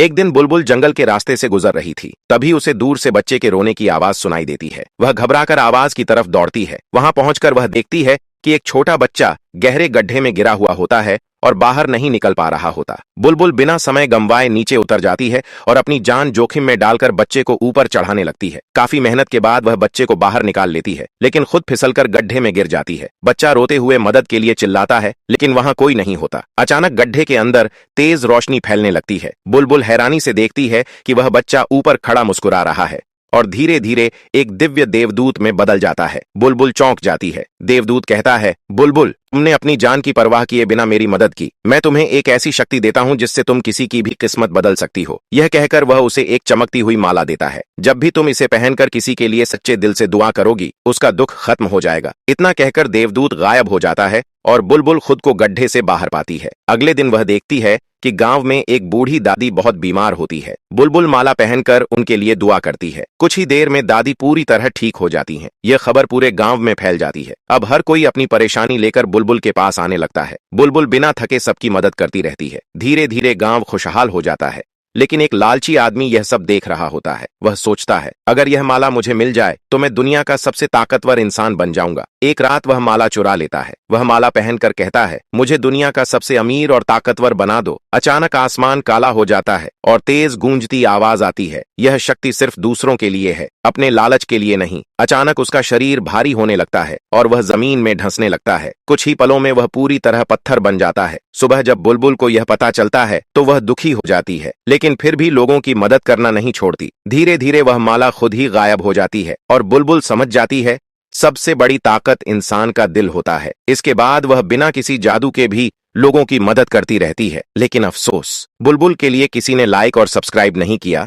एक दिन बुलबुल जंगल के रास्ते से गुजर रही थी। तभी उसे दूर से बच्चे के रोने की आवाज सुनाई देती है। वह घबराकर आवाज की तरफ दौड़ती है। वहां पहुंचकर वह देखती है कि एक छोटा बच्चा गहरे गड्ढे में गिरा हुआ होता है और बाहर नहीं निकल पा रहा होता। बुलबुल बिना समय गंवाए नीचे उतर जाती है और अपनी जान जोखिम में डालकर बच्चे को ऊपर चढ़ाने लगती है। काफी मेहनत के बाद वह बच्चे को बाहर निकाल लेती है, लेकिन खुद फिसलकर गड्ढे में गिर जाती है। बच्चा रोते हुए मदद के लिए चिल्लाता है, लेकिन वहां कोई नहीं होता। अचानक गड्ढे के अंदर तेज रोशनी फैलने लगती है। बुलबुल हैरानी से देखती है कि वह बच्चा ऊपर खड़ा मुस्कुरा रहा है और धीरे धीरे एक दिव्य देवदूत में बदल जाता है। बुलबुल चौंक जाती है। देवदूत कहता है, बुलबुल, तुमने अपनी जान की परवाह किए बिना मेरी मदद की। मैं तुम्हें एक ऐसी शक्ति देता हूं जिससे तुम किसी की भी किस्मत बदल सकती हो। यह कहकर वह उसे एक चमकती हुई माला देता है। जब भी तुम इसे पहनकर किसी के लिए सच्चे दिल से दुआ करोगी, उसका दुख खत्म हो जाएगा। इतना कहकर देवदूत गायब हो जाता है और बुलबुल खुद को गड्ढे से बाहर पाती है। अगले दिन वह देखती है कि गांव में एक बूढ़ी दादी बहुत बीमार होती है। बुलबुल माला पहनकर उनके लिए दुआ करती है। कुछ ही देर में दादी पूरी तरह ठीक हो जाती हैं। यह खबर पूरे गांव में फैल जाती है। अब हर कोई अपनी परेशानी लेकर बुलबुल के पास आने लगता है। बुलबुल बिना थके सबकी मदद करती रहती है। धीरे धीरे गांव खुशहाल हो जाता है। लेकिन एक लालची आदमी यह सब देख रहा होता है। वह सोचता है, अगर यह माला मुझे मिल जाए तो मैं दुनिया का सबसे ताकतवर इंसान बन जाऊंगा। एक रात वह माला चुरा लेता है। वह माला पहनकर कहता है, मुझे दुनिया का सबसे अमीर और ताकतवर बना दो। अचानक आसमान काला हो जाता है और तेज गूंजती आवाज आती है, यह शक्ति सिर्फ दूसरों के लिए है, अपने लालच के लिए नहीं। अचानक उसका शरीर भारी होने लगता है और वह जमीन में धंसने लगता है। कुछ ही पलों में वह पूरी तरह पत्थर बन जाता है। सुबह जब बुलबुल को यह पता चलता है तो वह दुखी हो जाती है, लेकिन फिर भी लोगों की मदद करना नहीं छोड़ती। धीरे धीरे वह माला खुद ही गायब हो जाती है और बुलबुल समझ जाती है, सबसे बड़ी ताकत इंसान का दिल होता है। इसके बाद वह बिना किसी जादू के भी लोगों की मदद करती रहती है। लेकिन अफसोस, बुलबुल के लिए किसी ने लाइक और सब्सक्राइब नहीं किया।